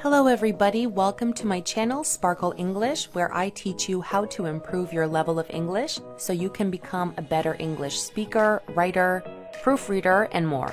Hello everybody, welcome to my channel Sparkle English, where I teach you how to improve your level of English so you can become a better English speaker, writer, proofreader, and more.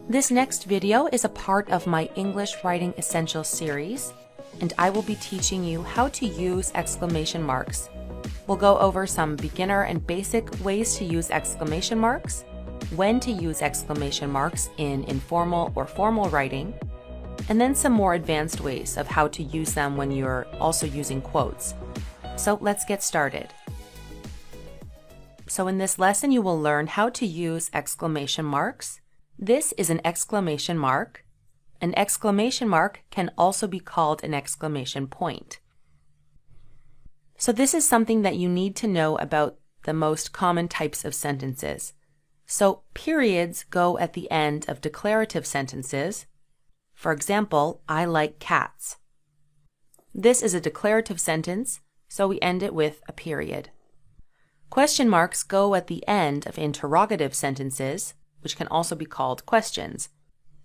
This next video is a part of my English Writing Essentials series, and I will be teaching you how to use exclamation marks. We'll go over some beginner and basic ways to use exclamation marks, when to use exclamation marks in informal or formal writing, and then some more advanced ways of how to use them when you're also using quotes. So let's get started. So in this lesson, you will learn how to use exclamation marks. This is an exclamation mark. An exclamation mark can also be called an exclamation point. So this is something that you need to know about the most common types of sentences. So periods go at the end of declarative sentences. For example, I like cats. This is a declarative sentence, so we end it with a period. Question marks go at the end of interrogative sentences, which can also be called questions.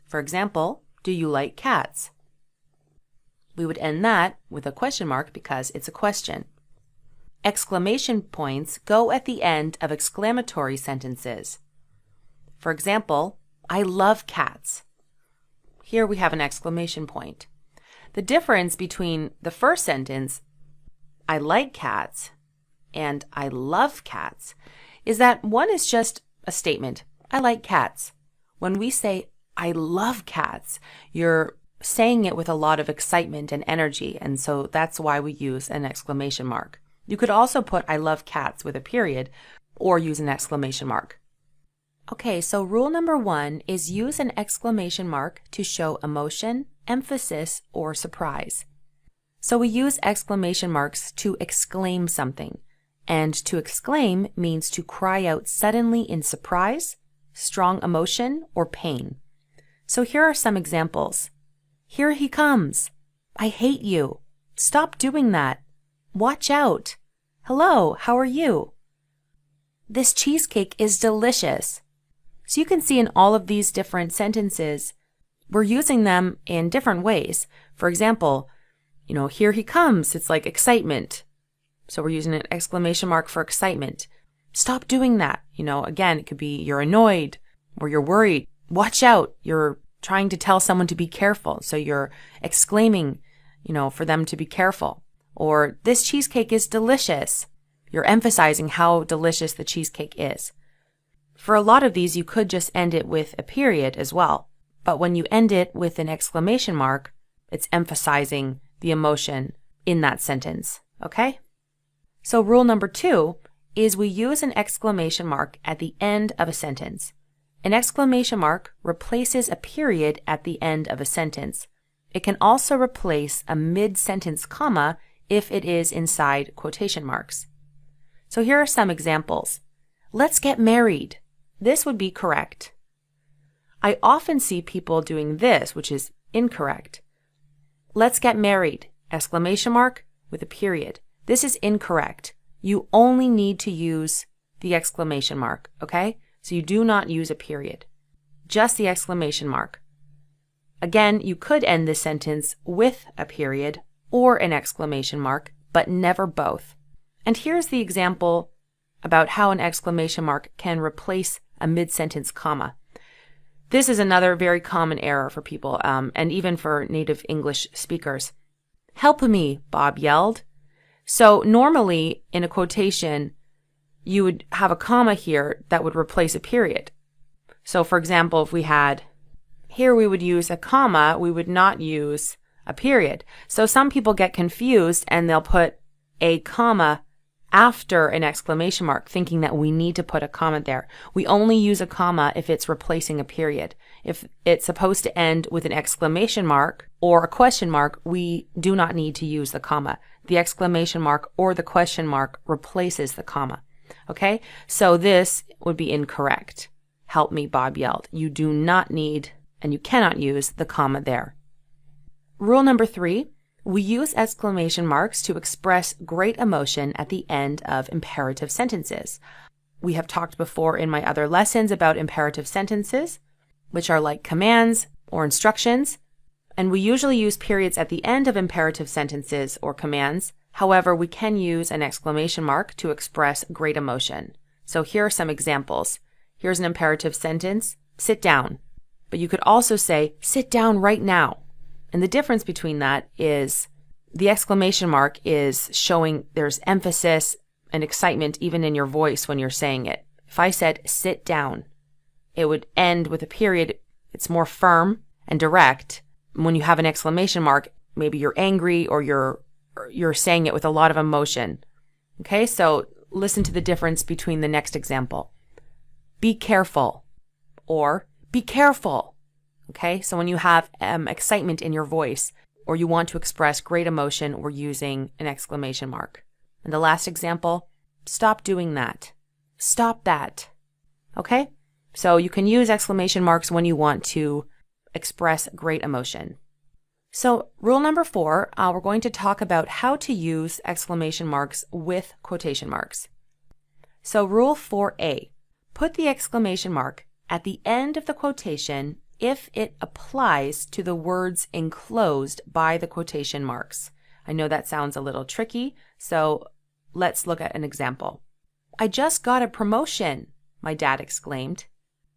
For example, do you like cats? We would end that with a question mark because it's a question. Exclamation points go at the end of exclamatory sentences. For example, I love cats. Here we have an exclamation point. The difference between the first sentence, I like cats, and I love cats, is that one is just a statement, I like cats. When we say, I love cats, you're saying it with a lot of excitement and energy, and so that's why we use an exclamation mark. You could also put, I love cats with a period, or use an exclamation mark. Okay, so rule number 1 is use an exclamation mark to show emotion, emphasis, or surprise. So we use exclamation marks to exclaim something, and to exclaim means to cry out suddenly in surprise, strong emotion, or pain. So here are some examples. Here he comes. I hate you. Stop doing that. Watch out. Hello, how are you? This cheesecake is delicious. So you can see in all of these different sentences, we're using them in different ways. For example, here he comes. It's like excitement. So we're using an exclamation mark for excitement. Stop doing that. Again, it could be you're annoyed or you're worried. Watch out. You're trying to tell someone to be careful. So you're exclaiming, for them to be careful. Or this cheesecake is delicious. You're emphasizing how delicious the cheesecake is. For a lot of these, you could just end it with a period as well. But when you end it with an exclamation mark, it's emphasizing the emotion in that sentence, okay? So rule number 2 is we use an exclamation mark at the end of a sentence. An exclamation mark replaces a period at the end of a sentence. It can also replace a mid-sentence comma if it is inside quotation marks. So here are some examples. Let's get married. This would be correct. I often see people doing this, which is incorrect. Let's get married, exclamation mark with a period. This is incorrect. You only need to use the exclamation mark, okay? So you do not use a period, just the exclamation mark. Again, you could end this sentence with a period or an exclamation mark, but never both. And here's the example about how an exclamation mark can replace a mid-sentence comma. This is another very common error for people, and even for native English speakers. Help me, Bob yelled. So normally in a quotation, you would have a comma here that would replace a period. So for example, if we had, here we would use a comma, we would not use a period. So some people get confused and they'll put a comma after an exclamation mark, thinking that we need to put a comma there. We only use a comma if it's replacing a period. If it's supposed to end with an exclamation mark or a question mark, we do not need to use the comma. The exclamation mark or the question mark replaces the comma. Okay? So this would be incorrect. Help me, Bob yelled. You do not need and you cannot use the comma there. Rule number 3. We use exclamation marks to express great emotion at the end of imperative sentences. We have talked before in my other lessons about imperative sentences, which are like commands or instructions. And we usually use periods at the end of imperative sentences or commands. However, we can use an exclamation mark to express great emotion. So here are some examples. Here's an imperative sentence, sit down. But you could also say, sit down right now. And the difference between that is the exclamation mark is showing there's emphasis and excitement even in your voice when you're saying it. If I said, sit down, it would end with a period. It's more firm and direct. When you have an exclamation mark, maybe you're angry or you're saying it with a lot of emotion. Okay, so listen to the difference between the next example. Be careful or be careful. Okay, so when you have excitement in your voice or you want to express great emotion, we're using an exclamation mark. And the last example, stop doing that. Stop that. Okay, so you can use exclamation marks when you want to express great emotion. So rule number 4, we're going to talk about how to use exclamation marks with quotation marks. So rule 4A, put the exclamation mark at the end of the quotation if it applies to the words enclosed by the quotation marks. I know that sounds a little tricky, so let's look at an example. I just got a promotion, my dad exclaimed.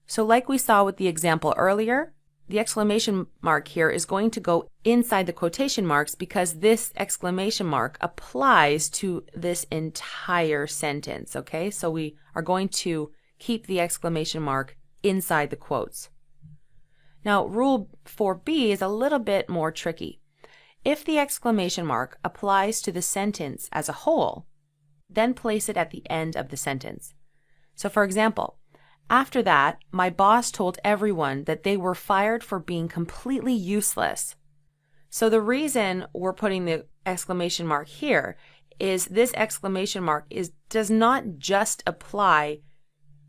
So like we saw with the example earlier, the exclamation mark here is going to go inside the quotation marks because this exclamation mark applies to this entire sentence, okay? So we are going to keep the exclamation mark inside the quotes. Now, rule 4B is a little bit more tricky. If the exclamation mark applies to the sentence as a whole, then place it at the end of the sentence. So for example, after that, my boss told everyone that they were fired for being completely useless. So the reason we're putting the exclamation mark here is this exclamation mark does not just apply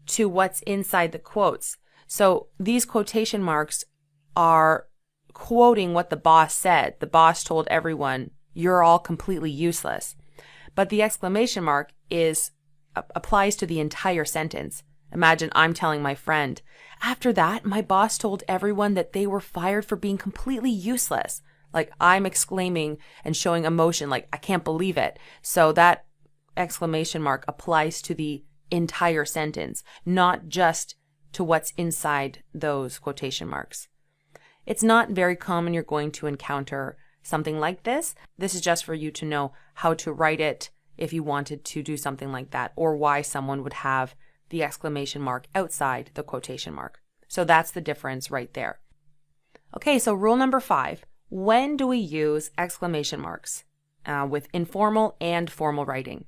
to what's inside the quotes. So these quotation marks are quoting what the boss said. The boss told everyone, you're all completely useless. But the exclamation mark applies to the entire sentence. Imagine I'm telling my friend, after that, my boss told everyone that they were fired for being completely useless. Like I'm exclaiming and showing emotion, like I can't believe it. So that exclamation mark applies to the entire sentence, not just to what's inside those quotation marks. It's not very common you're going to encounter something like this. This is just for you to know how to write it if you wanted to do something like that, or why someone would have the exclamation mark outside the quotation mark. So that's the difference right there. Okay, so rule number 5. When do we use exclamation marks with informal and formal writing?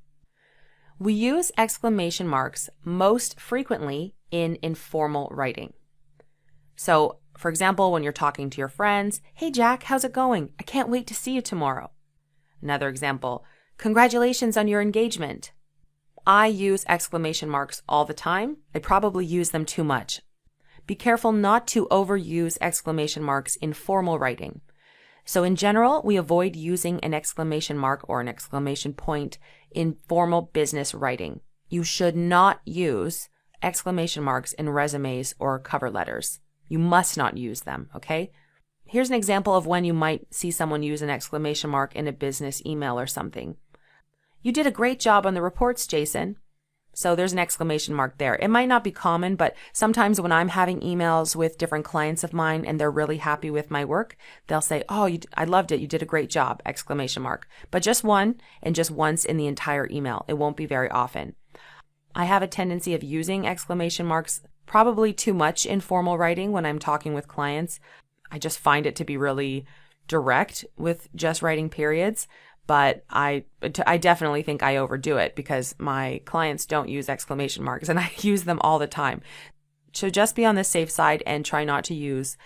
We use exclamation marks most frequently in informal writing. So, for example, when you're talking to your friends, hey Jack, how's it going? I can't wait to see you tomorrow. Another example, congratulations on your engagement. I use exclamation marks all the time. I probably use them too much. Be careful not to overuse exclamation marks in formal writing. So in general, we avoid using an exclamation mark or an exclamation point in formal business writing. You should not use exclamation marks in resumes or cover letters. You must not use them, okay? Here's an example of when you might see someone use an exclamation mark in a business email or something. You did a great job on the reports, Jason. So there's an exclamation mark there. It might not be common, but sometimes when I'm having emails with different clients of mine and they're really happy with my work, they'll say, oh, I loved it. You did a great job, exclamation mark. But just one and just once in the entire email. It won't be very often. I have a tendency of using exclamation marks probably too much in formal writing when I'm talking with clients. I just find it to be really direct with just writing periods. But I definitely think I overdo it because my clients don't use exclamation marks and I use them all the time. So just be on the safe side and try not to use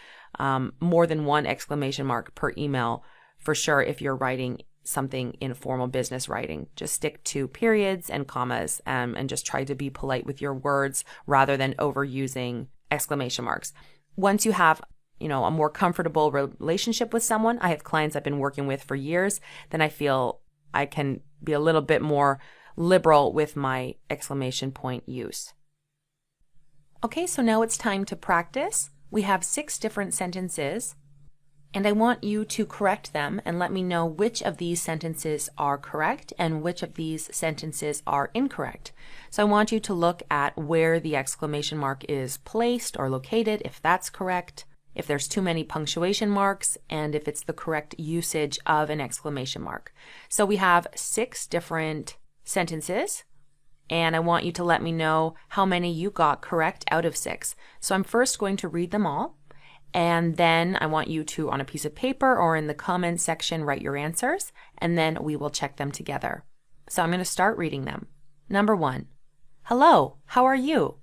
more than one exclamation mark per email for sure if you're writing something in formal business writing. Just stick to periods and commas and just try to be polite with your words rather than overusing exclamation marks. Once you have a more comfortable relationship with someone. I have clients I've been working with for years. Then I feel I can be a little bit more liberal with my exclamation point use. Okay, so now it's time to practice. We have 6 different sentences. And I want you to correct them and let me know which of these sentences are correct and which of these sentences are incorrect. So I want you to look at where the exclamation mark is placed or located, if that's correct, if there's too many punctuation marks, and if it's the correct usage of an exclamation mark. So we have 6 different sentences, and I want you to let me know how many you got correct out of 6. So I'm first going to read them all, and then I want you to, on a piece of paper or in the comments section, write your answers, and then we will check them together. So I'm going to start reading them. Number 1, hello, how are you?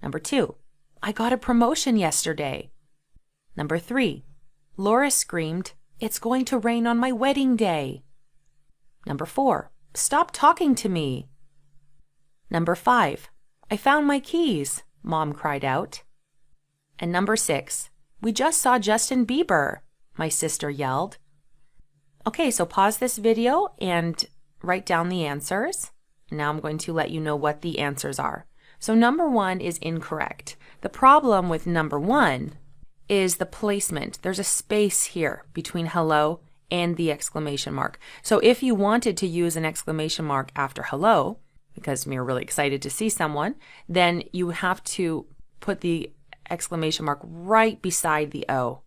Number 2, I got a promotion yesterday. Number 3, Laura screamed, it's going to rain on my wedding day. Number 4, stop talking to me. Number 5, I found my keys, Mom cried out. And number 6, we just saw Justin Bieber, my sister yelled. Okay, so pause this video and write down the answers. Now I'm going to let you know what the answers are. So number 1 is incorrect. The problem with number 1 is the placement. There's a space here between hello and the exclamation mark. So if you wanted to use an exclamation mark after hello, because you're really excited to see someone, then you have to put the exclamation mark right beside the O.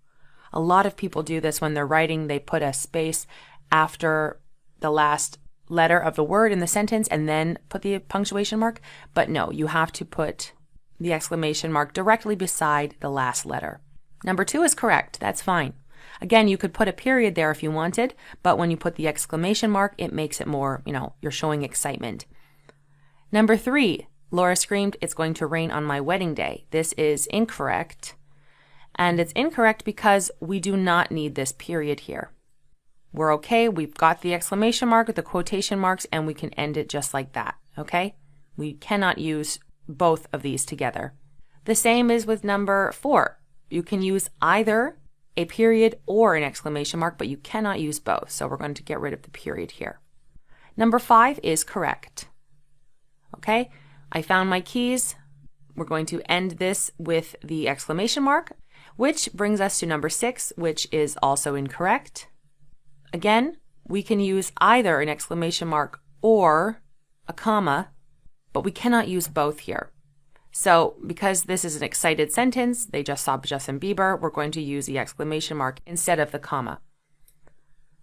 A lot of people do this when they're writing. They put a space after the last letter of the word in the sentence and then put the punctuation mark. But no, you have to put the exclamation mark directly beside the last letter. Number 2 is correct. That's fine. Again, you could put a period there if you wanted, but when you put the exclamation mark, it makes it more, you're showing excitement. Number 3, Laura screamed, it's going to rain on my wedding day. This is incorrect. And it's incorrect because we do not need this period here. We're okay. We've got the exclamation mark with the quotation marks, and we can end it just like that. Okay? We cannot use both of these together. The same is with number 4. You can use either a period or an exclamation mark, but you cannot use both. So we're going to get rid of the period here. Number 5 is correct. Okay? I found my keys. We're going to end this with the exclamation mark, which brings us to number 6, which is also incorrect. Again, we can use either an exclamation mark or a comma, but we cannot use both here. So because this is an excited sentence, they just saw Justin Bieber, we're going to use the exclamation mark instead of the comma.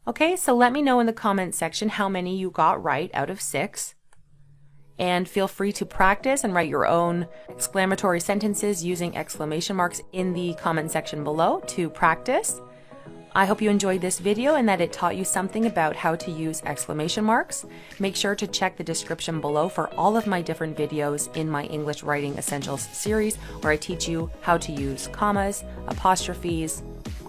Okay, so let me know in the comments section how many you got right out of 6. And feel free to practice and write your own exclamatory sentences using exclamation marks in the comment section below to practice. I hope you enjoyed this video and that it taught you something about how to use exclamation marks. Make sure to check the description below for all of my different videos in my English Writing Essentials series, where I teach you how to use commas, apostrophes,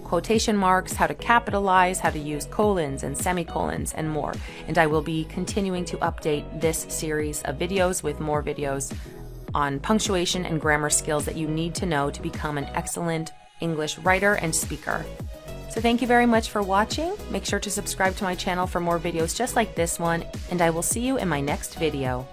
quotation marks, how to capitalize, how to use colons and semicolons, and more. And I will be continuing to update this series of videos with more videos on punctuation and grammar skills that you need to know to become an excellent English writer and speaker. So thank you very much for watching. Make sure to subscribe to my channel for more videos just like this one, and I will see you in my next video.